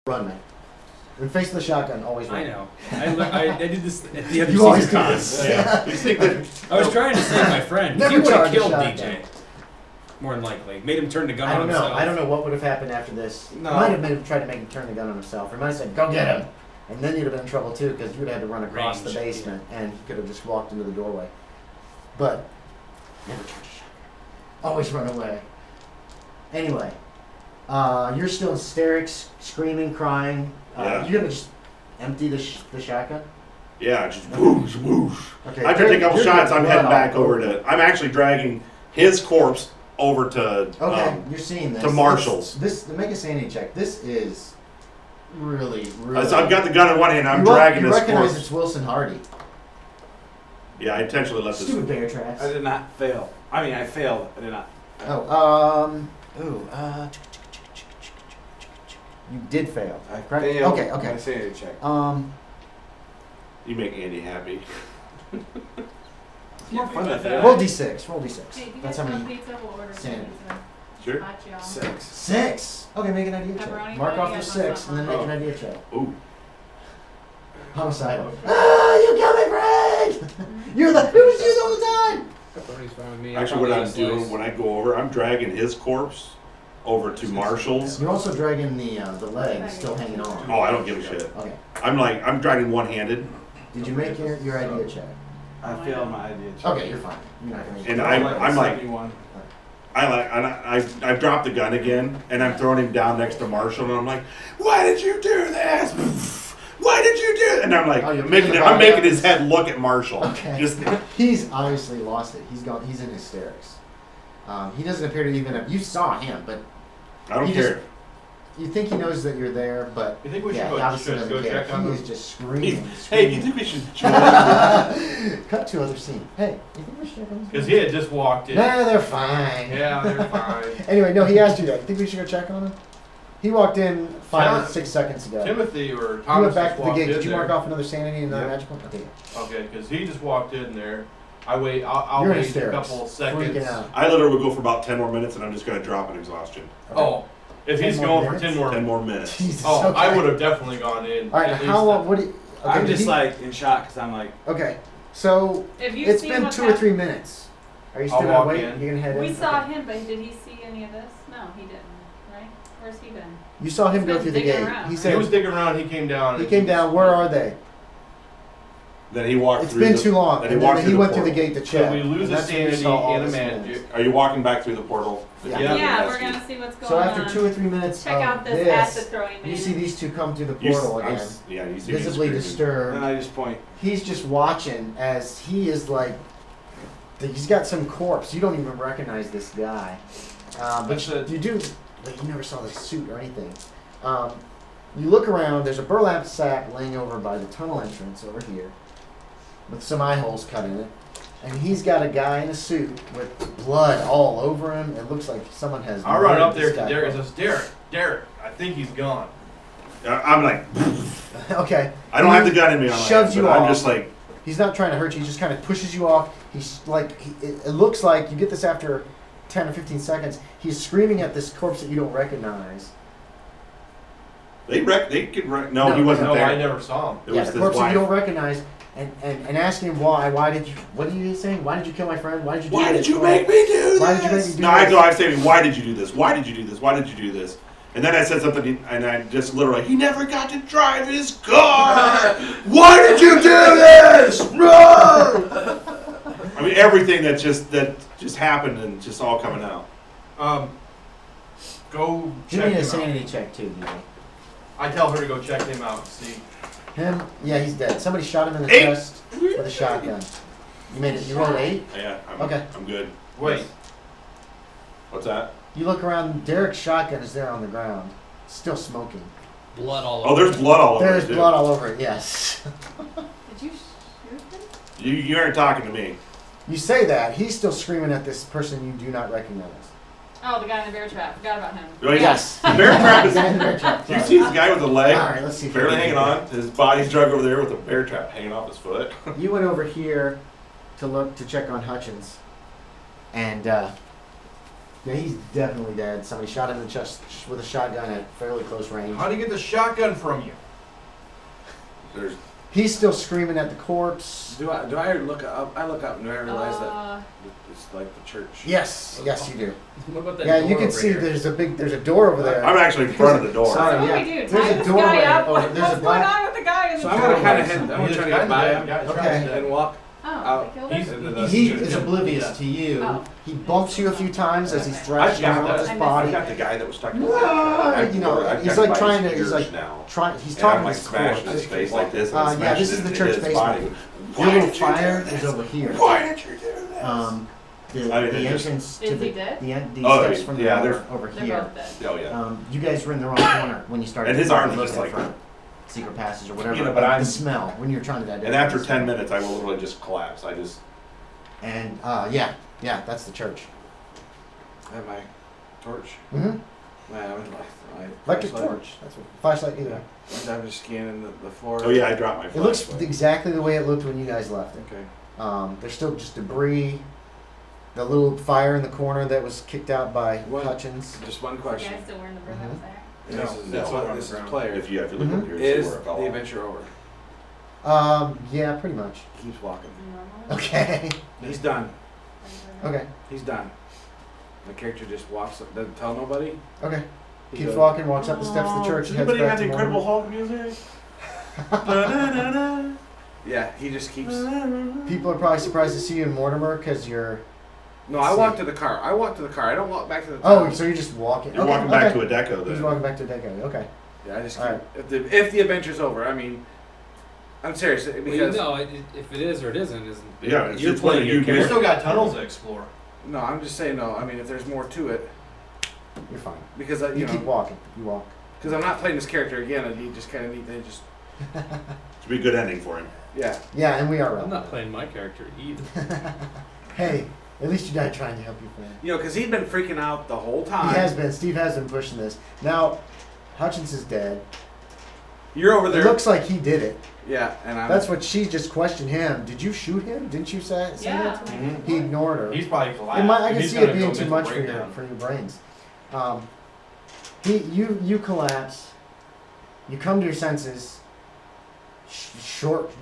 Run, man. And face the shotgun, always run. I know. I did this at the other You always season. do this. I was trying to save my friend. Never He would have charge a killed shotgun. DJ. More than likely. Made him turn the gun I on don't know. himself. I don't know what would have happened after this. No. Might have made him tried to make him turn the gun on himself. Or might have said, "Go get him," and then you'd have been in trouble too, because you would have had to run across the Range, basement, and you could have just walked into the doorway. But never charge a shotgun. Always run away. Anyway, you're still in hysterics, screaming, crying. Yeah. You're gonna just empty the shotgun. Yeah, just whoosh, whoosh. Okay. After I take a couple you're shots, I'm getting heading blood back all over to. I'm actually dragging his corpse over to. Okay, you're seeing this. to Marshall's. Make a sanity check. This is really, really. So I've got the gun in one hand. I'm you dragging you this recognize corpse. it's Wilson Hardy. Yeah, I intentionally left this. Stupid bear traps. I did not fail. I mean, I failed. I did not. You did fail. I correct? failed. Okay. My sanity check. You make Andy happy. It's more fun than fail. Roll d6. Roll d6. Hey, do you That's guys how want many. pizza? We'll order Sanity. pizza. Sure. Hot y'all. 6. 6. Okay, make an idea check. Pepperoni Mark patty, off your I want 6 and then make something. an idea check. Ooh. Homicidal. Ah, you killed my friend! It was you the whole time! Pepperoni's fine with me. Actually, what I'm doing when I go over, I'm dragging his corpse over to Marshall's. You're also dragging the leg still hanging on. Oh, I don't give a shit. Okay. I'm dragging one-handed, Did you make your idea check? I failed my idea check. Okay, you're fine. You're not gonna. and I'm like, 71. I dropped the gun again, and I'm throwing him down next to Marshall, and I'm like, "Why did you do this? Why did you do?" And I'm like, Oh, you're I'm making his head look at Marshall. Okay. Just He's obviously lost it. He's in hysterics. He doesn't appear to even have. You saw him, but I don't He care. you think he knows that you're there, but You think we yeah, should he go, obviously doesn't care. check on He them? is just screaming. Hey, do you think we should? Cut to other scene. Hey, you think we should check on Because this? he had just walked in. Nah, they're fine. Yeah, they're fine. Anyway, no, he asked you that. You think we should go check on him? He walked in 5 or 6 seconds ago. Timothy or He Thomas went back just to the walked gate. in Did you there. mark off another sanity and another Yeah. magical? Okay. Okay, because he just walked in there. I'll wait You're in a hysterics. couple seconds. Freaking out. I literally would go for about 10 more minutes, and I'm just gonna drop an exhaustion. Okay. Oh, if 10 he's more going minutes? for 10 more. 10 more minutes. Jesus. Oh, okay. I would have definitely gone in. All right, at now how least long? What do you? Okay, I'm did just he- like in shock because I'm like, Okay, so If you it's see been what's 2 or 3 minutes. Are you I'll still gonna walk wait? in. You're gonna head in. We saw Okay. him, but did he see any of this? No, he didn't. Right? Where's he been? You saw him He's go been through the digging gate. around, He right? said He was digging around. He came down. he and came down. Where are they? Then he walked It's through. been the, too long. Then And he walked then through he the went through the portal. gate to check. So we lose and a that's when you sanity saw all and a this magic. mess. Are you walking back through the portal? Yeah. Yeah, that's we're good. gonna see what's going So on. after 2 or 3 minutes Check of out this this, acid throwing man. you see these two come through the You s- portal I'm again, s- Yeah, you see me visibly screaming. disturbed. then I just point. He's just watching as he is like, he's got some corpse. You don't even recognize this guy, but That's it. you do. Like you never saw the suit or anything. You look around. There's a burlap sack laying over by the tunnel entrance over here, with some eye holes cut in it, and he's got a guy in a suit with blood all over him. It looks like someone has. I run murdered up there this to guy. Derek and says, Derek, I think he's gone. I'm like, Okay. I don't have the gun in me. I'm Shoves like, you but I'm off. just like, He's not trying to hurt you. He just kind of pushes you off. He's like, it looks like you get this after 10 or 15 seconds. He's screaming at this corpse that you don't recognize. they could no, No, he wasn't No, there. I never saw him. It Yeah, was the his corpse that wife. you don't recognize, and asking him why. Why did you? What are you saying? Why did you kill my friend? Why did you? Do Why this? did you make me do this? Why did you make me do No, I this? go. I say, why did you do this? Why did you do this? Why did you do this? And then I said something, and I just literally, he never got to drive his car. Why did you do this? No! I mean, everything that just happened and just all coming out. Go Give check me a him sanity check too, DJ. out. I tell her to go check him out and see. Him? Yeah, he's dead. Somebody shot him in the 8. chest with a shotgun. You made it. You rolled 8. Yeah. Okay. I'm good. Wait. What's that? You look around. Derek's shotgun is there on the ground, still smoking. Blood all over. Oh, there's blood all over There's it, too. blood all over it. Yes. Did you shoot him? You aren't talking to me. You say that he's still screaming at this person you do not recognize. Oh, the guy in the bear trap. Forgot about him. Oh, yeah. Yes. The bear trap is. Guy in the bear trap. Do you see this guy with a leg All right, let's see. if we barely can hanging get on? His body's drug over there with a bear trap hanging off his foot. that. You went over here to check on Hutchins, and Yeah, he's definitely dead. Somebody shot him in the chest with a shotgun at fairly close range. How'd he get the shotgun from you? There's He's still screaming at the corpse. Do I look up? I look up and do I realize that it's like the church? Yes, yes, you do. What about that Yeah, door you can over see here? there's a door over there. I'm actually in front of the door. Sorry. What do yeah. we do? There's Tie a this doorway guy up? over- What's there's a going black- on with the guy in the So I'm gonna doorway? kind of head. I'm gonna He's try to kinda get by dead. him Guy's Okay. and walk. Oh, Out. they killed He's- him? into the He church. is oblivious to you. Oh. He bumps you a few times as he's I thrashing got around that. with I his missed body. I got the guy that was stuck in the Ah, I've- you know, I've he's got him like by trying his to, he's ears like now. trying, he's And talking I'm like to his smashing corpse. his face like this. And Yeah, smashing this is it the into church his basement. body. The Why little did you do fire this? is over here. Why did you do this? The I mean, it just- entrance to Is the he dead? the Oh, steps from the yeah, door they're- over They're here. both dead. Oh yeah. You guys were in the wrong corner when you started. And his to arms look just at like- front secret passage or whatever. You know, but I'm- the smell when you're trying to identify. And after the 10 smell. minutes, I will literally just collapse. I just And yeah, that's the church. I have my torch. Mm-hmm. My Electric flashlight. torch. That's what flashlight either. And I'm just scanning the floor. Oh yeah, I dropped my It looks flashlight. exactly the way it looked when you guys left it. Okay. There's still just debris. The little fire in the corner that was kicked out by What? Hutchins. Just one The question. guy's still wearing the burnout Mhm. sack. And No, this is that's what this is I'm player. If you look up here, Is see where it fell the off. adventure over? Yeah, pretty much. Keeps walking. Normal. Okay. He's done. Okay. He's done. My character just walks up, doesn't tell nobody. Okay. He Keeps goes- walking, walks up the steps of the church, Does and heads anybody back have to the Incredible Mormon. Hulk music? Da-da-da-da. Yeah, he just keeps. People are probably surprised to see you in Mortimer because you're. No, I walk to the car. I walk to the car. I don't walk back to the. Oh, town. so you're just walking. You're okay, walking back okay. to a deco He's then. walking back to a decade. Okay. Yeah, I just keep. Alright. If the adventure's over, I mean, I'm serious Well, you because know, if it is or it isn't, Yeah, it's- you're it's whether playing you your get- We character. still got tunnels to explore. no, I'm just saying no. I mean, if there's more to it, You're fine. because You you keep know, walking. You walk. because I'm not playing this character again, and he just kind of need to just It's be a good ending for him. yeah. Yeah, and we are. I'm not playing my character either. Hey, at least you died trying to help your friend. You know, because he'd been freaking out the whole time. He has been. Steve has been pushing this. Now, Hutchins is dead. You're over It there. looks like he did it. Yeah, and I'm. That's what she just questioned him. Did you shoot him? Didn't you say Yeah. that to me? He ignored her. He's probably It collapsed. might, I can He's see gonna it being go too mental much for breakdown. your brains. You collapse. You come to your senses.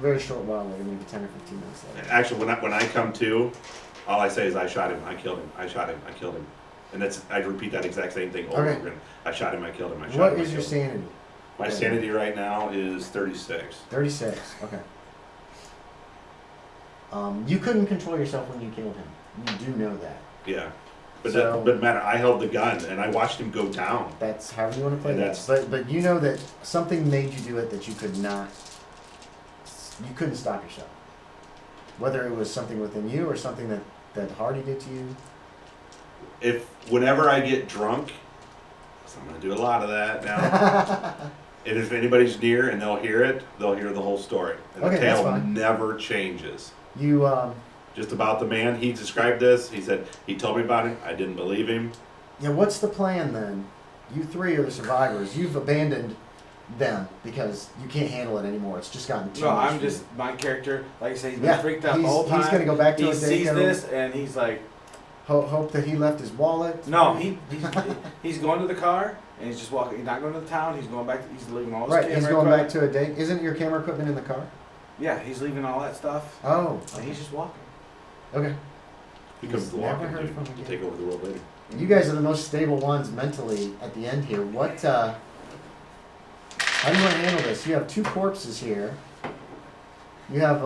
Very short while later, maybe 10 or 15 minutes later. Actually, when I come to, all I say is I shot him, I killed him, I shot him, I killed him, and that's I repeat that exact same thing over Okay. and over again. I shot him, I killed him, I shot What him. I is your killed him. sanity? My sanity right now is 36. 36. Okay. You couldn't control yourself when you killed him. You do know that. Yeah, but So- but man, I held the gun and I watched him go down. That's however you want to play And that. But you know that something made you do it that you could not. You couldn't stop yourself. Whether it was something within you or something that Hardy did to you. If whenever I get drunk, 'cause I'm gonna do a lot of that now. And if anybody's near and they'll hear it, they'll hear the whole story. And Okay, the that's tale fine. never changes. You Just about the man, he described this. He said, he told me about him. I didn't believe him. yeah. What's the plan then? You three are the survivors. You've abandoned them because you can't handle it anymore. It's just gotten too No, much. I'm for you. just my character. Like I say, he's been Yeah, freaked out the whole time. he's gonna go back to He his sees Daco. this and he's like, Hope that he left his wallet. no, he's going to the car and he's just walking. He's not going to the town. He's going back. He's leaving all his Right, camera he's going equipment. back to a date. Isn't your camera equipment in the car? Yeah, he's leaving all that stuff. Oh, And he's just walking. okay. Becomes the Never walking heard dude from him to again. take over the world later. You guys are the most stable ones mentally at the end here. What, how do you want to handle this? You have two corpses here. You have,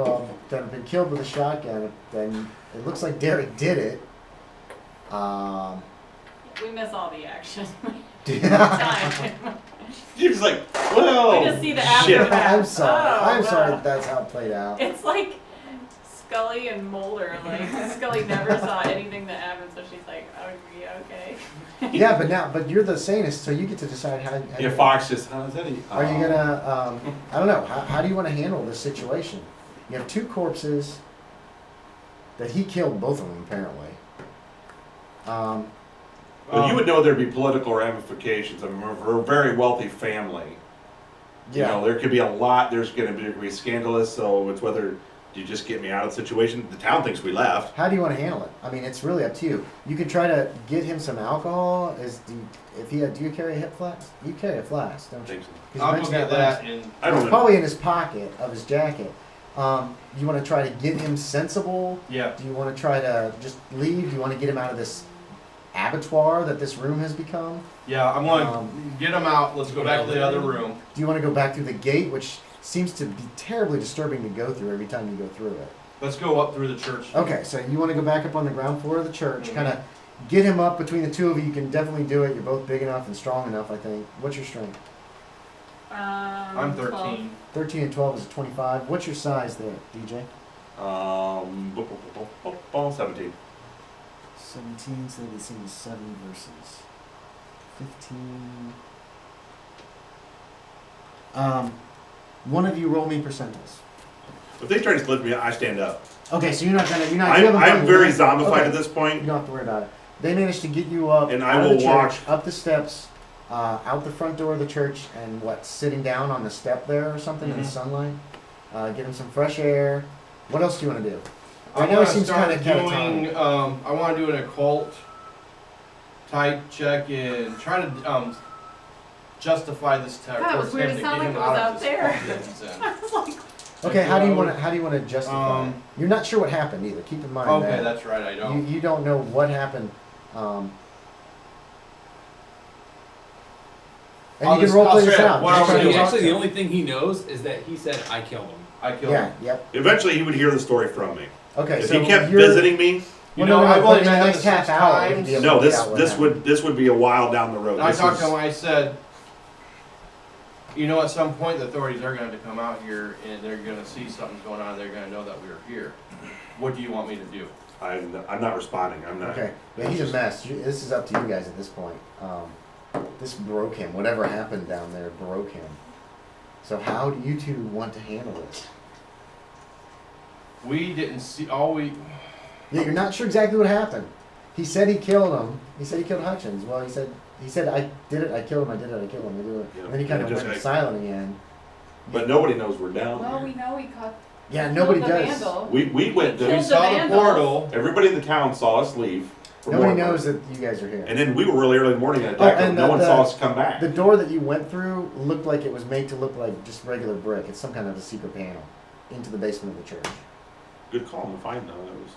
that have been killed with a shotgun. Then it looks like Derek did it. We miss all the action. I'm Time. He was like, well, We just see the shit. aftermath. sorry. Oh, I'm sorry wow. that that's how it played out. It's like Scully and Mulder. Like Scully never saw anything that happened, so she's like, "Are we okay?" Yeah, but you're the sanest, so you get to decide how. Yeah, Fox just, how's that? Are you gonna? I don't know. How do you want to handle this situation? You have two corpses. That he killed both of them apparently. Well, you would know there'd be political ramifications. I mean, we're a very wealthy family. You know, there could be a lot. There's going to be scandalous. So it's whether Do you just get me out of the situation? The town thinks we left. How do you want to handle it? I mean, it's really up to you. You could try to get him some alcohol. Do you carry a hip flask? You carry a flask, don't you? 'Cause you I'll go mentioned get last- that and I don't It's know. probably in his pocket of his jacket. You want to try to get him sensible? yeah. Do you want to try to just leave? Do you want to get him out of this abattoir that this room has become? Yeah, I'm gonna get him out. Let's go back to the other room. Do you want to go back through the gate, which seems to be terribly disturbing to go through every time you go through it? Let's go up through the church. Okay, so you want to go back up on the ground floor of the church, Mhm. kind of get him up between the two of you. You can definitely do it. You're both big enough and strong enough, I think. What's your strength? I'm 12. 13. 13 and 12 is a 25. What's your size there, DJ? 17. 17, so they seem 7 versus 15. One of you roll me percentiles. If they try to split me, I stand up. Okay, so you're not gonna, you I'm haven't done very it. zombified Okay. at this You point. don't have to worry about it. They managed to get you up And I out of will the church, watch. up the steps, out the front door of the church, and sitting down on the step there or something in the Mhm. sunlight. Get him some fresh air. What else do you want to do? I Right now want it to seems start kind of doing. I want to do an occult type check and try to justify this tech. God, it was weird. It sounded like it was out there. I was like, Okay, how do you want to justify? Um, it? You're not sure what happened either. Keep in mind Okay, that that's right. I don't. you don't know what happened. And I'll you can just- roll I'll play say this it. out. What Just I'll try do- to Actually, talk actually to the him. only thing he knows is that he said, I killed him. I killed Yeah, him. yep. Eventually, he would hear the story from me. Okay, If so he kept you're, visiting me, You well, know, no, I've but only in the met him next half 6 hour, we'd times. be able to no, work out what happened. this would be a while down the road. And I This talked is- to him. I said, you know, at some point the authorities are going to have to come out here and they're going to see something's going on. They're going to know that we were here. What do you want me to do? I'm not responding. I'm not. Okay, yeah, he's a mess. This is up to you guys at this point. This broke him. Whatever happened down there broke him. So how do you two want to handle this? We didn't see all we. Yeah, you're not sure exactly what happened. He said he killed him. He said he killed Hutchins. Well, he said I did it. I killed him. I did it. I killed him. I did it. Yeah, And then he kind of just went like- silent again. But nobody knows we're down well, here. we know he caught. Yeah, killed nobody the does. vandal. We went Killed We to. the saw the vandals. portal. Everybody in the town saw us leave. for Nobody Walkup. knows that you guys are here. And then we were really early in the morning at Oh, Dakota. and No one the- saw us come back. The door that you went through looked like it was made to look like just regular brick. It's some kind of a secret panel into the basement of the church. Good call to find though. That was.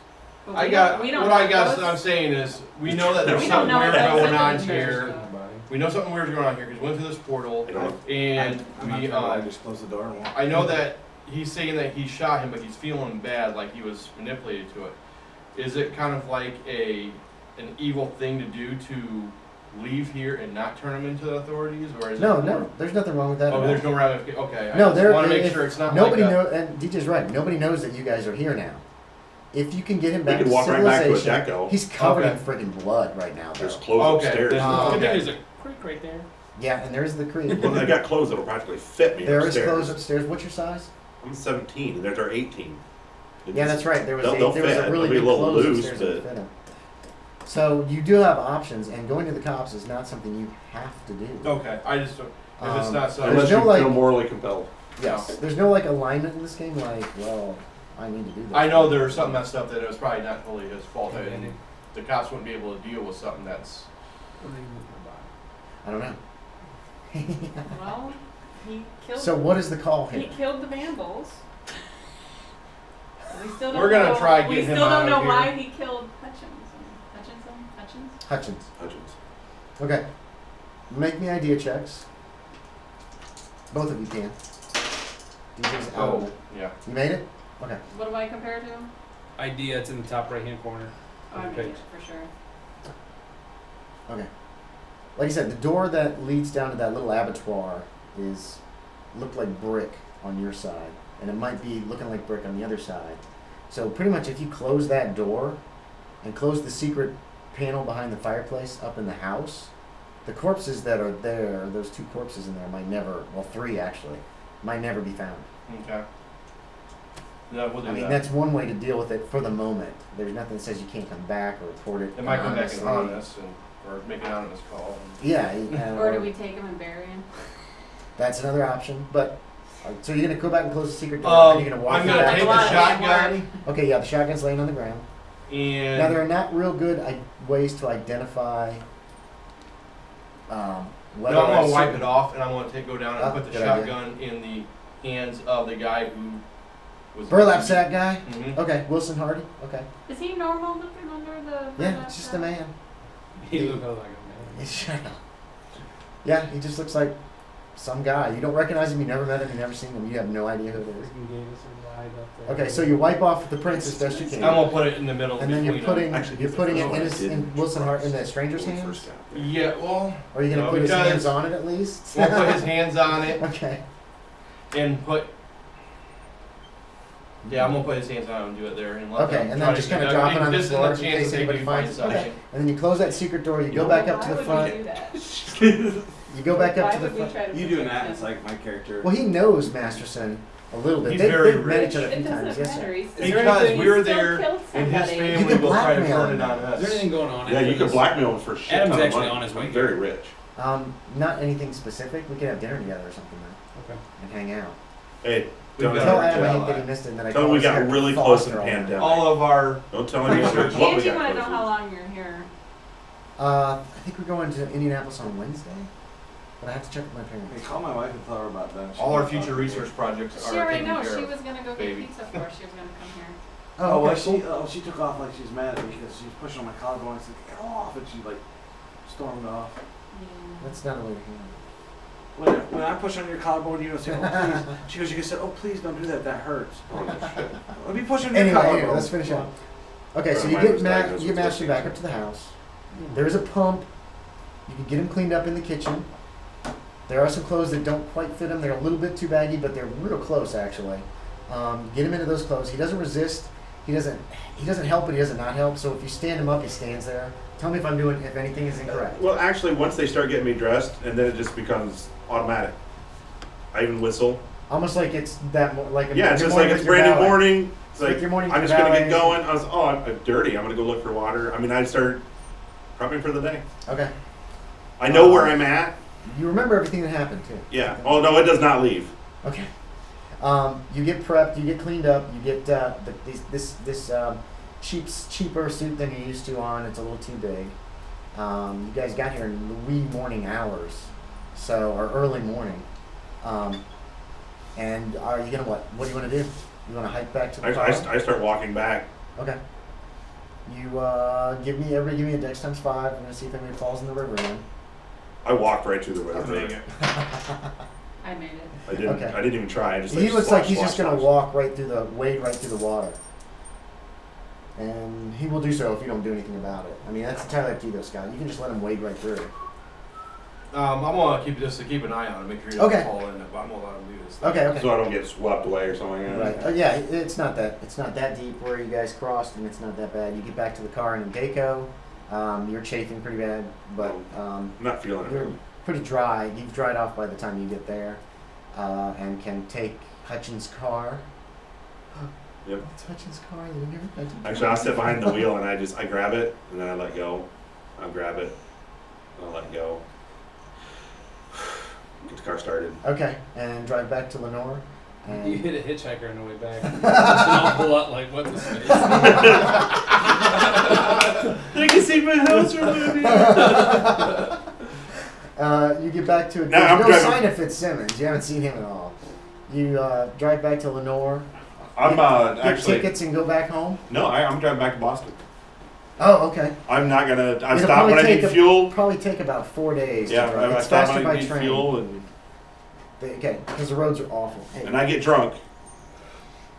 But I we got. don't- we don't What I know guess those. I'm saying is, we know that there's We something don't know weird if those going are on the here. church. We know something weird's going on here because we went through this portal, I don't- and we. I just close the door and walk. I know that he's saying that he shot him, but he's feeling bad, like he was manipulated to it. Is it kind of like an evil thing to do to leave here and not turn him into the authorities, or is No, it? no, there's nothing wrong with that. Oh, at there's all. no ramification. Okay, No, I there- just want to make if sure it's not Nobody like knows, and DJ's right. Nobody knows that you guys are here now. If you can get him We back could to walk right back to a civilization, deco. he's covered Okay. in freaking blood right now. There's Though. clothes Okay, upstairs. then- Oh, Good okay. thing there's a creek right there. Yeah, and there's the creek. Well, they got clothes that'll practically fit me There is upstairs. clothes upstairs. What's your size? I'm 17, and they're 18. Yeah, that's right. There was They'll there was fit. a really They'll be big a little clothes loose, upstairs that but- fit him. So you do have options, and going to the cops is not something you have to do. Okay, I just don't. If it's not so. There's Unless no, you like- feel morally compelled. Yes. There's no like alignment in this game. Like, well, I need to do this. I know there's something messed up that it was probably not totally his fault, and the cops wouldn't be able to deal with something that's. I don't know. Well, he killed. So what is the call He here? killed the vandals. We still don't We're gonna know, try we getting him still don't out know of why here. he killed Hutchins. Hutchins. Hutchins. Okay. Make me idea checks. Both of you can. DJ's out. Oh, yeah. You made it? Okay. What do I compare to? Idea, it's in the top right hand corner. Oh, I of the made page. it for sure. Okay. Like I said, the door that leads down to that little abattoir looked like brick on your side, and it might be looking like brick on the other side. So pretty much, if you close that door and close the secret panel behind the fireplace up in the house, the corpses that are there, those 2 corpses in there, might never, well, 3 actually, might never be found. Okay. Yeah, we'll do I mean, that. that's one way to deal with it for the moment. There's nothing that says you can't come back or report it. It might come back anonymously. anonymous or make an anonymous call. Yeah. Or do we take him and bury him? That's another option, but So you're gonna go back and close the secret door, and you're gonna walk I'm gonna back. take the shotgun Okay, yeah, the shotgun's laying on the ground. and Now there are not real good ways to identify. Whether no, I'm gonna it's- wipe it off, and I'm gonna go down and Oh, put the good idea. shotgun in the hands of the guy who was Burlap sack guy. Mhm. Okay, Wilson Hardy. Okay, Is he normal looking under the? yeah, it's just a man. He looked like a man. Shut up. Yeah, he just looks like some guy. You don't recognize him. You never met him. You never seen him. You have no idea who it is. Freaking gave us a ride up there. Okay, so you wipe off the prints as best you can, I'm gonna put it in the middle and then you're between putting them. Actually, you're putting it no, in, I his, didn't. in Wilson Hart in the stranger's When we hands. first got there. Yeah, well, Or are you gonna No, put his because- hands on it at least? we'll put his hands on it Okay. and put. Yeah, I'm gonna put his hands on it and do it there and let Okay, them and try then to just get kind of it drop done. it on the Just in floor the in chance case that they anybody do find finds it. something. Okay. And then you close that secret door. You go know, back up to Why the would front. we do that? You go back up Why to the would we front. try to You protect doing that, him? it's like my character. Well, he knows Masterson a little bit. He's They've very met rich. each other a It few times. doesn't Yes, matter. sir. He's Is there Because anything- we were He still there, killed and his somebody. family You could will try to blackmail turn him. it on Is us. there anything going on? Yeah, after you could this? blackmail him for shit Adam's ton of actually money. on his way I'm very here. rich. Not anything specific. We could have dinner together or something, though, Okay. and hang out. Hey, We don't better Tell tell, Adam I tell hate that he that. missed it, and that I Tell him called we his got character really close Foster in all the pandemic. time. All of our don't tell anyone what we Angie got wanna know close how to. long you're here. I think we're going to Indianapolis on Wednesday, but I have to check with my Hey, parents. call my wife and tell her about that. She all our knows future about it. research projects She are already taken knows. care She of. was gonna go get Baby. pizza for us. She was gonna come here. Oh, well, cool. she took off like she was mad at me because she was pushing on my collarbone. I said, "Get off!" And she like stormed off. Yeah. That's not a way to handle When I push on your collarbone, you don't say, "Oh please." She goes, "You can say, oh please don't do that. That hurts." Oh, shit. Let me push on it. your Anyway, collarbone. let's finish up. Okay, so Friend you of mine get was diagnosed you get with Master back dyslexia. up to the house. There's a pump. You can get him cleaned up in the kitchen. There are some clothes that don't quite fit him. They're a little bit too baggy, but they're real close actually. Get him into those clothes. He doesn't resist. He doesn't help, but he doesn't not help. So if you stand him up, he stands there. Tell me if anything is incorrect. Well, actually, once they start getting me dressed, and then it just becomes automatic. I even whistle. Almost like it's like Yeah, it's your just like morning it's with your brand new valet. morning. It's Like like your morning I'm with just your gonna get valet. going. I'm dirty. I'm gonna go look for water. I mean, I start prepping for the day. Okay. I know where I'm at. You remember everything that happened too. Yeah. Oh no, it does not leave. Okay. You get prepped. You get cleaned up. You get this cheaper suit than you're used to on. It's a little too big. You guys got here in the wee morning hours, or early morning. And are you gonna what? What do you want to do? You want to hike back to the car? I start walking back. Okay. You give me a dex times 5. I'm gonna see if anybody falls in the river again. I walked right through the I'll river. make it. I made it. I didn't. Okay. I didn't even try. I just. He looks like he's splash, just gonna splash. wade right through the water. And he will do so if you don't do anything about it. I mean, that's entirely up to you, though, Scott. You can just let him wade right through. I'm gonna keep an eye on it, make sure he doesn't Okay. fall in it. But I'm gonna let him do this thing. Okay. So I don't get swept away or something. Like that. Right. Yeah, it's not that deep where you guys crossed, and it's not that bad. You get back to the car in Daco. You're chafing pretty bad, but I'm not feeling it. you're pretty dry. You've dried off by the time you get there, and can take Hutchins' car. Yep. It's Hutchins' car. You never Hutchins' Actually, I'll sit behind the wheel and I grab it and then I let go. I'll grab it. I'll let go. Get the car started. Okay, and drive back to Lenore. You And hit a hitchhiker on the way back. It's an awful lot like what's his face. They can see my house from you get back to it. No, I'm There's no driving- sign of Fitzsimmons. You haven't seen him at all. You drive back to Lenore. I'm Get actually tickets and go back home. no. I'm driving back to Boston. Oh, okay. I'm not gonna. I It'll stop probably when I take need fuel. Probably take about 4 days. Yeah, to drive. I It's stop faster when I by need train. fuel Okay, because the roads are awful. Hey, and I get drunk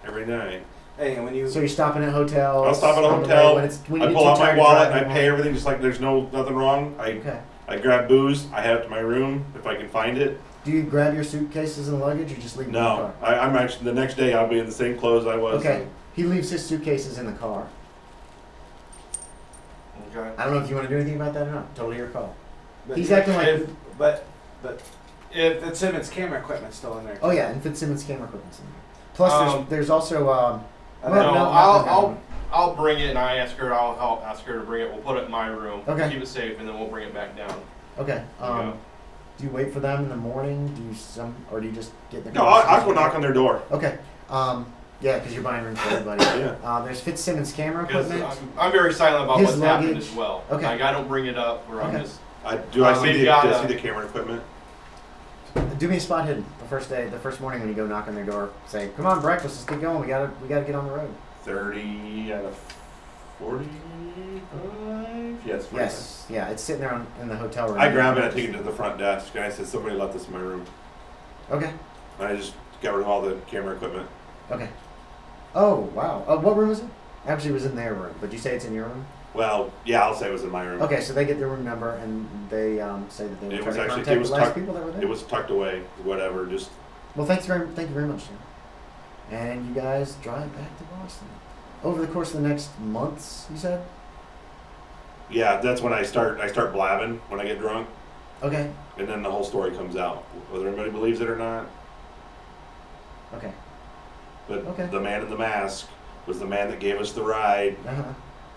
every night. Hey, and when you so you're stopping at hotels. I'll stop at a on the way hotel. when I you pull get out too my tired to wallet drive and I home. pay everything just like there's nothing wrong. Okay. I grab booze. I head up to my room if I can find it. Do you grab your suitcases and luggage, or just leave them in the No, car? I'm actually the next day I'll be in the same clothes I was. Okay. He leaves his suitcases in the car. Okay. I don't know if you want to do anything about that or not. Totally your call. but- He's acting like. but if the Simmons camera equipment's still in there. Oh yeah, and Fitzsimmons camera equipment's in there. Plus, there's also. I well, don't No, know. I'll bring it, and I'll ask her to bring it. We'll put it in my room. Okay. Keep it safe, and then we'll bring it back down. Okay. Okay. Do you wait for them in the morning? Or do you just get in the No, I'll go knock on their door. Okay. Yeah, because you're buying room for everybody. Yeah. There's Fitzsimmons camera Because equipment. I'm very silent about His what's happened luggage. as well. Okay. Like, I don't bring it up where I'm Okay. just. Do I we've see got the camera equipment? Do me a spot hidden the first morning when you go knock on their door. Say, "Come on, breakfast. Let's get going. We gotta get on the road." 30 out of 45? Yes. 45. Yes. Yeah, it's sitting there in the hotel room. I grab it, I take it to the front desk, and I said, somebody left this in my room. Okay. And I just got rid of all the camera equipment. Okay. Oh wow. What room is it? Actually, it was in their room. But you say it's in your room? Well, yeah, I'll say it was in my room. Okay, so they get their room number and they say that they will It try was to actually- contact it was the last tucked- people that were there. It was tucked away, whatever, just... Well, thank you very much, sir. And you guys drive back to Boston over the course of the next months. You said. Yeah, that's when I start blabbing, when I get drunk, Okay. and then the whole story comes out, whether anybody believes it or not. Okay. But Okay. the man in the mask was the man that gave us the ride, Uh-huh.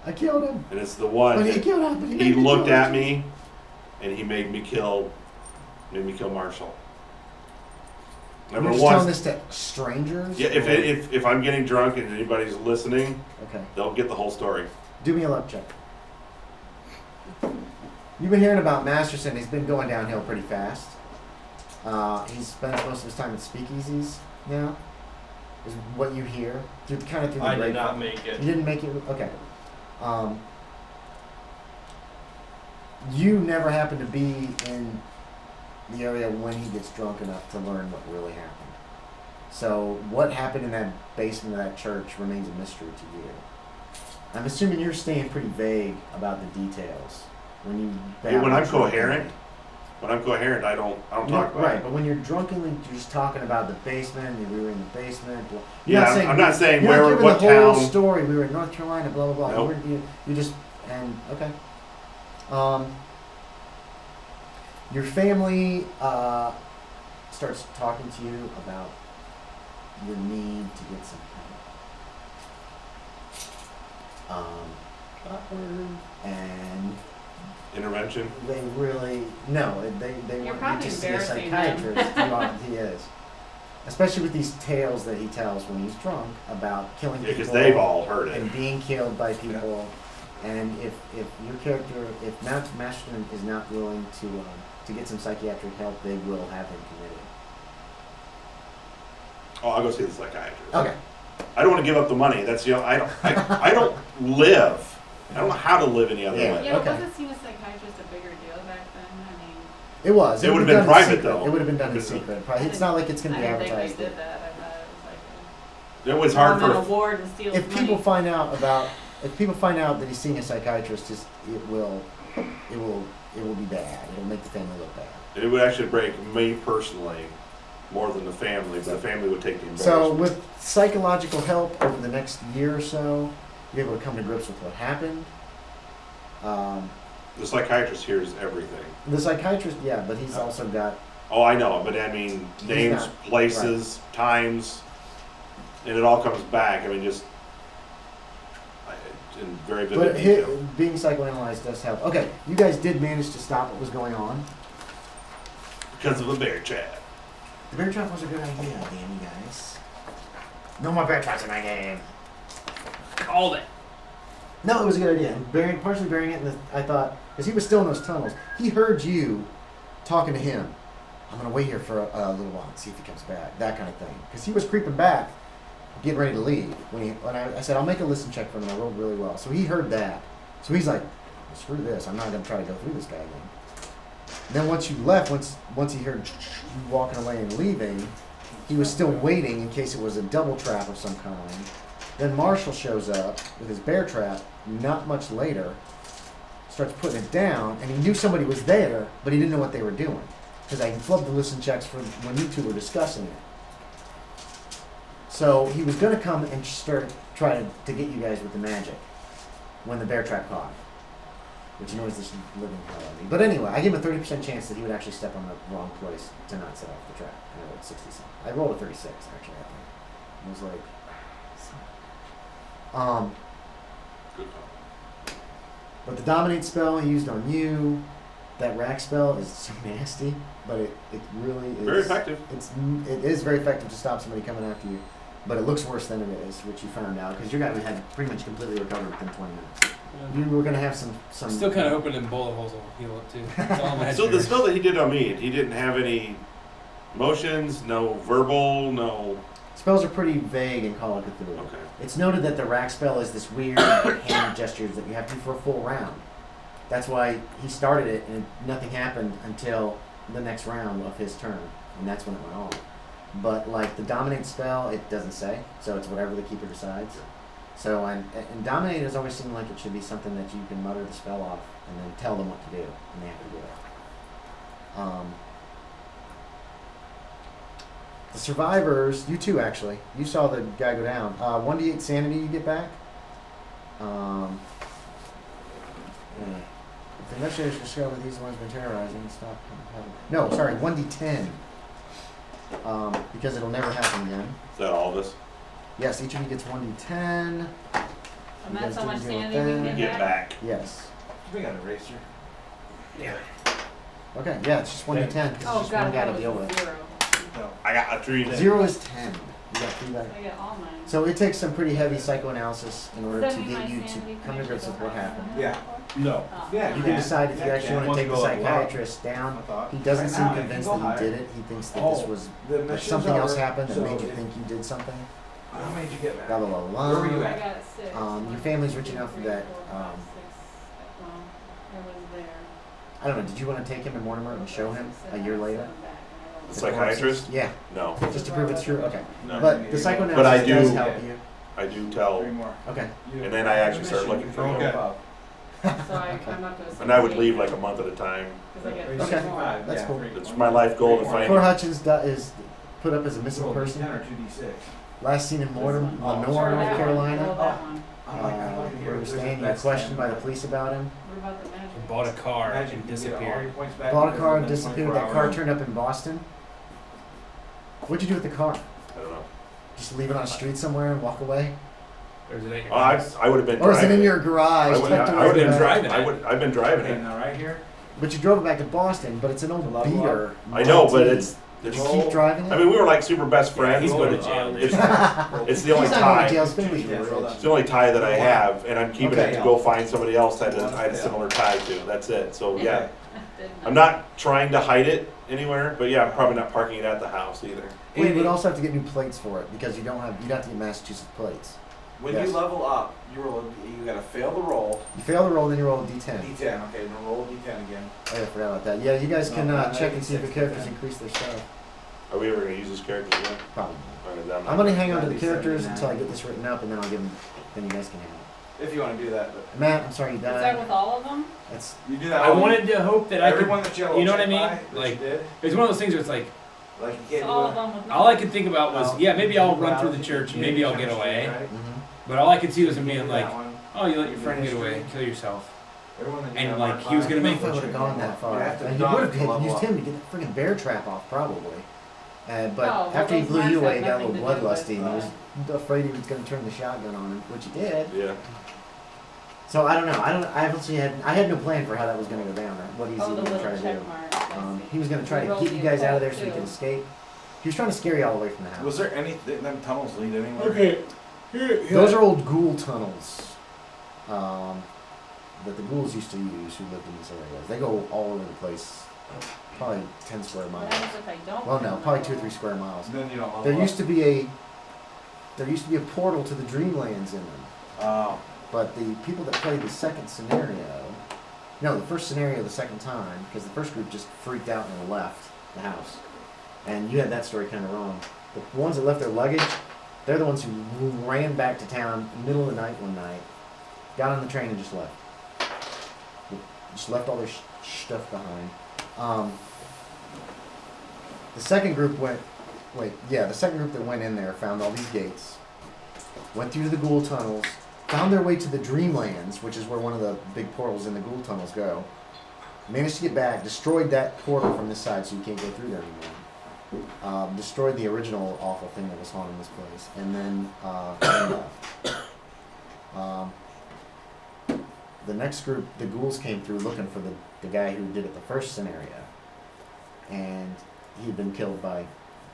I killed him. and it's the one But he that killed him. But he made me looked kill at him. me, and he made me kill Marshall. You're Never just telling once. this to strangers? Yeah, or- if I'm getting drunk and anybody's listening, Okay. they'll get the whole story. Do me a luck check. You've been hearing about Masterson. He's been going downhill pretty fast. He spends most of his time at speakeasies now. Is what you hear through the I did grapevine. not make it. You didn't make it. Okay. You never happen to be in the area when he gets drunk enough to learn what really happened. So what happened in that basement of that church remains a mystery to you. I'm assuming you're staying pretty vague about the details when you. When I'm coherent, I don't talk about Right, it. but when you're drunkenly, you're just talking about the basement. And we were in the basement. Yeah, I'm not saying you're where, not giving what the whole town. story. We were in North Carolina. Blah blah blah. Nope. You just okay. Your family starts talking to you about your need to get some help. And Intervention. they really they You're want probably you to see a embarrassing them. psychiatrist. He is, especially with these tales that he tells when he's drunk about killing Yeah, people. because they've all heard it. And being killed by people. And if your character, if Masterson is not willing to get some psychiatric help, they will have him committed. Oh, I'll go see the psychiatrist. Okay. I don't want to give up the money. That's I don't live. I don't know how to live any other Yeah. way. Yeah, Okay. wasn't seeing a psychiatrist a bigger deal back then? I mean, It was. It would would've be been done in private, secret. though. It would have been done in It's a- secret. Probably. It's not like it's going I to be didn't think advertised. they did that. I thought it was It was like hard an for. award and steal If his people money. find out that he's seeing a psychiatrist, it will be bad. It'll make the family look bad. It would actually break me personally more than the family, but the family would take the So embarrassment. with psychological help over the next year or so, you're able to come to grips with what happened. The psychiatrist hears everything. The psychiatrist, yeah, but he's also got. Oh, I know, but I mean names, not- places, times, and it all comes back. I mean, just in very vivid But detail. being psychoanalyzed does help. Okay, you guys did manage to stop what was going on. Because of a bear trap. The bear trap was a good idea, damn you guys. No more bear traps in my game. Called it. No, it was a good idea. And partially burying it in the, I thought, because he was still in those tunnels, he heard you talking to him. I'm going to wait here for a little while and see if he comes back, that kind of thing. Because he was creeping back, getting ready to leave. When I said, I'll make a listen check for him, and I rolled really well. So he heard that. So he's like, well, screw this, I'm not going to try to go through this guy again. Then once you left, once he heard you walking away and leaving, he was still waiting in case it was a double trap of some kind. Then Marshall shows up with his bear trap not much later, starts putting it down, and he knew somebody was there, but he didn't know what they were doing. Because I flubbed the listen checks for when you two were discussing it. So he was going to come and start trying to get you guys with the magic when the bear trap caught. Which annoys this living hell out of me. But anyway, I gave him a 30% chance that he would actually step on the wrong place to not set off the trap. And I rolled 60 something. I rolled a 36 actually, I think. It was like. Good call. But the dominate spell he used on you, that rack spell is so nasty, but it really is Very effective. It is very effective to stop somebody coming after you, but it looks worse than it is, which you found out because your guy had pretty much completely recovered within 20 minutes. You were gonna have some. Still kind of hoping them bullet holes will heal up too. That's all my So the spell that he did on me, he didn't have any motions, no verbal, no. Spells are pretty vague in Call of Cthulhu. Okay. It's noted that the rack spell is this weird hand gestures that you have to do for a full round. That's why he started it and nothing happened until the next round of his turn, and that's when it went on. But like the dominate spell, it doesn't say, so it's whatever the keeper decides. So and dominate has always seemed like it should be something that you can mutter the spell off and then tell them what to do, and they have to do it. The survivors, you too actually, you saw the guy go down. 1d8 sanity you get back. If the investigators discover these ones been terrorizing, stop. No, sorry, 1d10. Because it'll never happen again. Is that all of us? Yes, each of you gets 1d10. And You that's guys how much didn't deal with sanity we that. get Get back. Yes. We got an eraser. Okay, yeah, it's just 1d10 because it's Oh just god, one guy that to deal was with. 0. No. I got a 3. 0 is 10. You got 3 back. I get all mine. So it takes some pretty heavy psychoanalysis in order Does to that mean get my you to sanity come to can grips actually with go what higher happened. than Yeah. that? No. Oh. Yeah. You can decide if you Yeah, actually want to once take the you go up, psychiatrist I down. thought. He doesn't Right seem now, it can convinced go that higher. he did it. He thinks that Oh, this was The that missions something else are- happened that so made you if- think you did something. How many did you get back? Blah, blah, blah, blah. Where were you I at? got 6. Your family's rich enough that, Well, it was there. I don't know, did you want to take him to Mortimer and show him a year later? The psychiatrist? Yeah, No. just to prove it's true? Okay. No. But the But I psychoanalysis do- does help you. I do tell, 3 more. Okay. You- and then I actually start mission, looking you for can you. go Okay. up. So I'm up to a and I would leave like a month at a time. Because I get Are you 3 Okay. more. 65? That's Yeah, cool. 3 It's more. my life goal to Poor find Poor Hutchins is put up as a missing Roll person. 10 or 2d6. Last seen in Mortimer, Oh, Lenore, Sure, that North one. Carolina. Roll that one. I'm like, I'm looking here. Where we're There's a- staying, you're that's questioned 10. by the police about him. What about the magic? Bought a car Imagine and you get all disappeared. your points back Bought a because car it's and been disappeared. 24 That car hours. turned up in Boston. What'd you do with the car? I don't know. Just leave it on a street somewhere and walk away? Or is it at your Oh, I house? would have been Or is driving. it in your garage? I would tucked have away in been the back? driving. I've been driving Okay, it. now right here. But you drove it back to Boston, but it's an old Level up. beater. I know, but Model T. it's. Did you Roll. keep driving it? I mean, we were like super best Yeah, friends, he's but going to it's, jail. it's the only He's not going to tie. jail. It's been legal. Yeah, It's the only tie that I have, and I'm keeping Okay. it to go find somebody else that I had a similar tie to. That's it. So yeah, Didn't I'm know. not trying to hide it anywhere, but yeah, I'm probably not parking it at the house either. Well, you would also have to get new plates for it because you'd have to get Massachusetts plates. When Yes. you level up, you gotta fail the roll. You fail the roll, then you roll a d10. D10, okay, then roll D10 again. Oh, yeah, I forgot about that. Yeah, you guys can No, check and see if your 96, characters yeah. increase their stuff. Are we ever going to use this character again? Probably. I'm I'm going to hang on to the 97. characters until I get this written up, and then I'll give them. Then you guys can have it. If you want to do that. But Matt, I'm sorry you Is that died. with all of them? That's you do that. I wanted to hope that I could. Everyone that you You know what I check mean? by, that Like, you did, it's one of those things where it's like, like you So can't all do of them with all I could think about was, Well, yeah, maybe I'll run through the church and maybe I'll get away. But all I could see was him being like, oh, you let your friend get away, kill yourself. And, like, he was I gonna don't know make if I would have gone that far. You have to And you dodge would to have level used up. him to get the freaking bear trap off, probably. But well, after he those blew you marks away, have he got a little nothing to do with, bloodlusty, and he was afraid he was going to turn the shotgun on him, which he did. Yeah. So I don't know. I had no plan for how that was going to go down, or what he's Oh, the going to try little to check do. mark. I see. He was going to try He to rolled get you the guys out of there assault, so you can too. escape. He was trying to scare you all away from the house. Was there any them tunnels lead anywhere? Okay. Those are old ghoul tunnels that the ghouls used to use who lived in these areas. They go all over the place, probably 10 square What miles. happens if I don't? Well, no, remember? probably 2 or 3 square miles. Then you don't level There up. used to be a portal to the Dreamlands in them, Oh. but the people that played the second scenario, no, the first scenario the second time, because the first group just freaked out and left the house, and you had that story kind of wrong. The ones that left their luggage, they're the ones who ran back to town in the middle of the night one night, got on the train and just left. Just left all their stuff behind. The second group the second group that went in there found all these gates, went through the ghoul tunnels, found their way to the Dreamlands, which is where one of the big portals in the ghoul tunnels go, managed to get back, destroyed that portal from this side so you can't go through there anymore, destroyed the original awful thing that was haunting this place, and then left. the next group, the ghouls came through looking for the guy who did it the first scenario, and he'd been killed by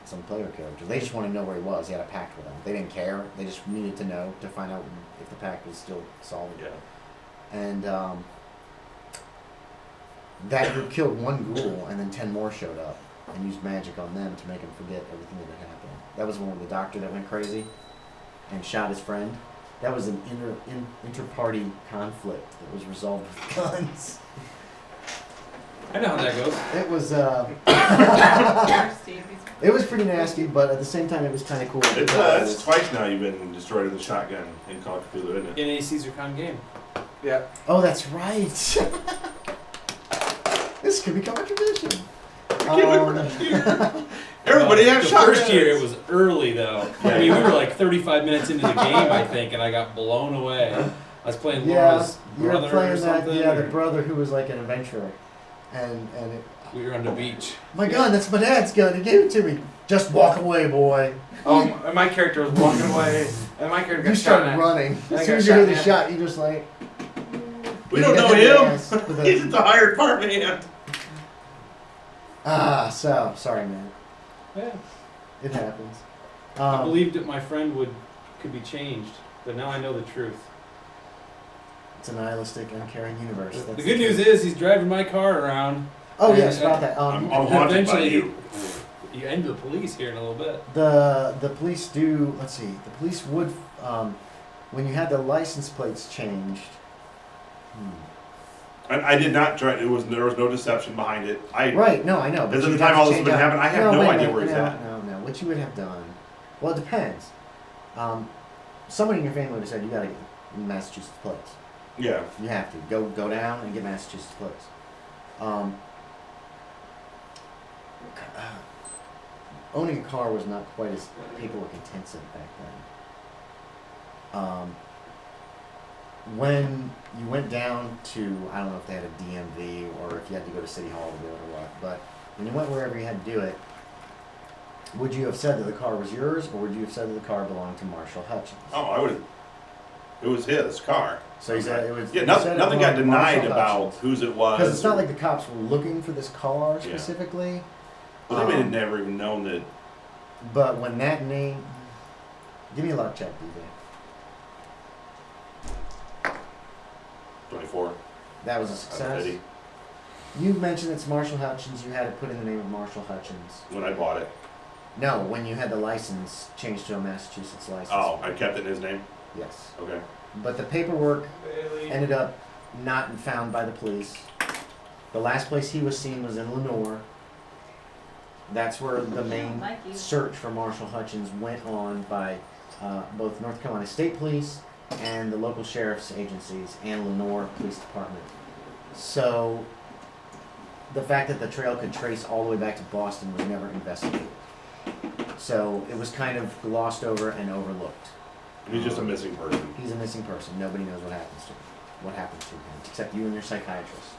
some player character. They just wanted to know where he was. He had a pact with them. They didn't care. They just needed to know to find out if the pact was still solid. Yeah. And that group killed one ghoul, and then 10 more showed up and used magic on them to make them forget everything that had happened. That was one with the doctor that went crazy and shot his friend. That was an inter-party conflict that was resolved with guns. I know how that goes. It was Steve, he's- it was pretty nasty, but at the same time it was kind of cool. It's twice now you've been destroyed with a shotgun in Call of Cthulhu, isn't it? In a Caesar Con game. Yeah. Oh, that's right. This could become a tradition. Everybody has The shotguns. first year it was early though. I mean, we were like 35 minutes into the game, I think, and I got blown away. I was playing Yeah, Laura's you were brother or playing that. something. Yeah, the or- brother who was like an adventurer, and it, We were on the beach. my gun, that's my dad's gun. He gave it to me. Just walk away, boy. And my character was walking away, and my character You got shot started at. running. I As got soon as you hear shot the in the shot, you just like. We you don't get know hit in the him. ass with a- He's the hired farm hand. So sorry, man. Yeah. It happens. I believed that my friend could be changed, but now I know the truth. It's a nihilistic, uncaring universe. The That's good news is he's driving my car around. Oh and- yes, about that. I'm haunted by eventually, you. you end the police here in a little bit. The police do. Let's see. The police would when you had the license plates changed. I did not try. There was no deception behind it. Right. No, I know. Because you at the have time to all this change was out- happening, I have no wait a idea minute, where he's no, at. No. What you would have done? Well, it depends. Someone in your family would have said you got to get Massachusetts plates. Yeah. You have to go down and get Massachusetts plates. Owning a car was not quite as paperwork intensive back then. When you went down to, I don't know if they had a DMV or if you had to go to City Hall to do it or what, but when you went wherever you had to do it, would you have said that the car was yours, or would you have said that the car belonged to Marshall Hutchins? Oh, I would. It was his car. So you said it was. Yeah. you Nothing. said it Nothing got belonged to denied Marshall about Hutchins. whose it was. Because it's not like the cops were looking for this car Yeah. specifically. Well, they may have never even known that. But when that name, give me a luck check, DJ. 24. That was a out of success. 50 You mentioned it's Marshall Hutchins. You had to put in the name of Marshall Hutchins. when I bought it. No, when you had the license changed to a Massachusetts license. Oh, I kept it in his name. Yes. Okay. But the paperwork ended up not found by the police. The last place he was seen was in Lenore. That's where the main Mikey. search for Marshall Hutchins went on by both North Carolina State Police and the local sheriff's agencies and Lenore Police Department. So the fact that the trail could trace all the way back to Boston was never investigated. So it was kind of glossed over and overlooked. He's just a missing person. He's a missing person. Nobody knows what happens to him. What happened to him, except you and your psychiatrist.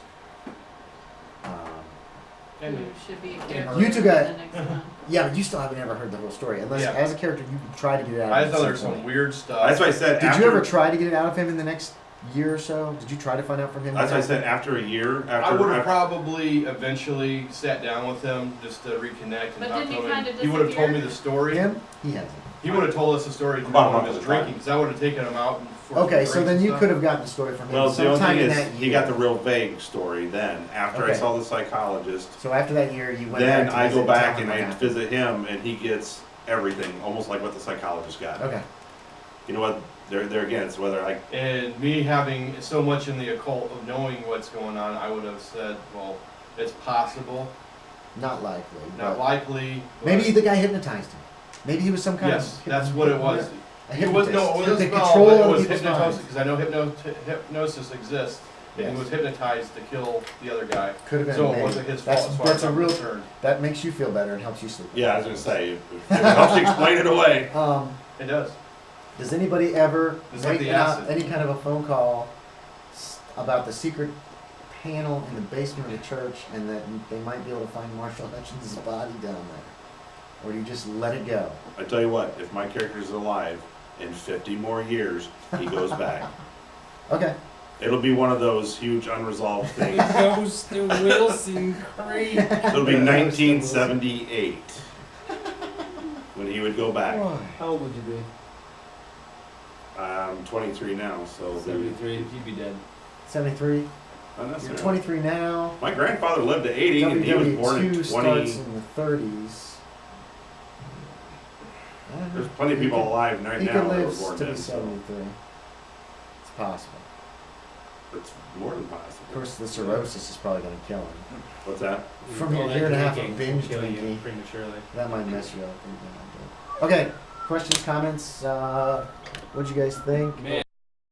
You should be a character You took in a- the next one. Yeah, but you still haven't ever heard the whole story. Unless, Yeah. as a character, you try to get it out I of him. thought at there was some some point. weird stuff. That's why I said. Did after, you ever try to get it out of him in the next year or so? Did you try to find out from him? That's why I said after a year. I After. would have after probably eventually sat down with him just to reconnect and But talk didn't to he him. kinda He would have told me disappear? the story. Him? He hasn't. He would have told us the story through About one of half his the time. drinking, because I would have taken him out for Okay, some so drinks then and you stuff. could have gotten the story from him Well, the only sometime thing in is, that year. he got the real vague story then. After I Okay. saw the psychologist, So after that year, you went then back to I visit go and back tell him and what I happened. visit him, and he gets everything, almost like what the psychologist got. Okay. You know what? There again, it's whether I. And me having so much in the occult of knowing what's going on, I would have said, well, it's possible, Not likely. not but likely. but- maybe the guy hypnotized him. Maybe he was some kind Yes, of. that's what it was. A It was hypnotist. no, it Took wasn't the spell, control but it of was people's hypnosis, minds. because I know hypnosis exists, and Yes. he was hypnotized to kill the other guy. Could have been. So it maybe. wasn't his fault, That's as far as that's a I'm real. concerned. That makes you feel better and helps you sleep. Yeah, I was gonna say, if it helps you explain it away. It does. Does anybody ever It's like make the out acid. any kind of a phone call about the secret panel in the basement of the church and that they might be able to find Marshall Hutchins' body down there? Or do you just let it go? I tell you what, if my character's alive in 50 more years, he goes back. Okay. It'll be one of those huge unresolved things. Goes to Wilson Creek. It'll be 1978 when he would go back. How old would you be? I'm 23 now, so 73, he'd be dead. 73. not You're necessarily. 23 now. My grandfather lived to 80, and he was born in WW2 20. starts in the 30s. There's plenty of people alive right He now could that were live born to be then, so 73. It's possible. it's more than Of possible. course, the cirrhosis is probably going to kill him. What's that? From a year and a half of binge kill you drinking. prematurely. That might mess you up. Okay, questions, comments? What'd you guys think? Man.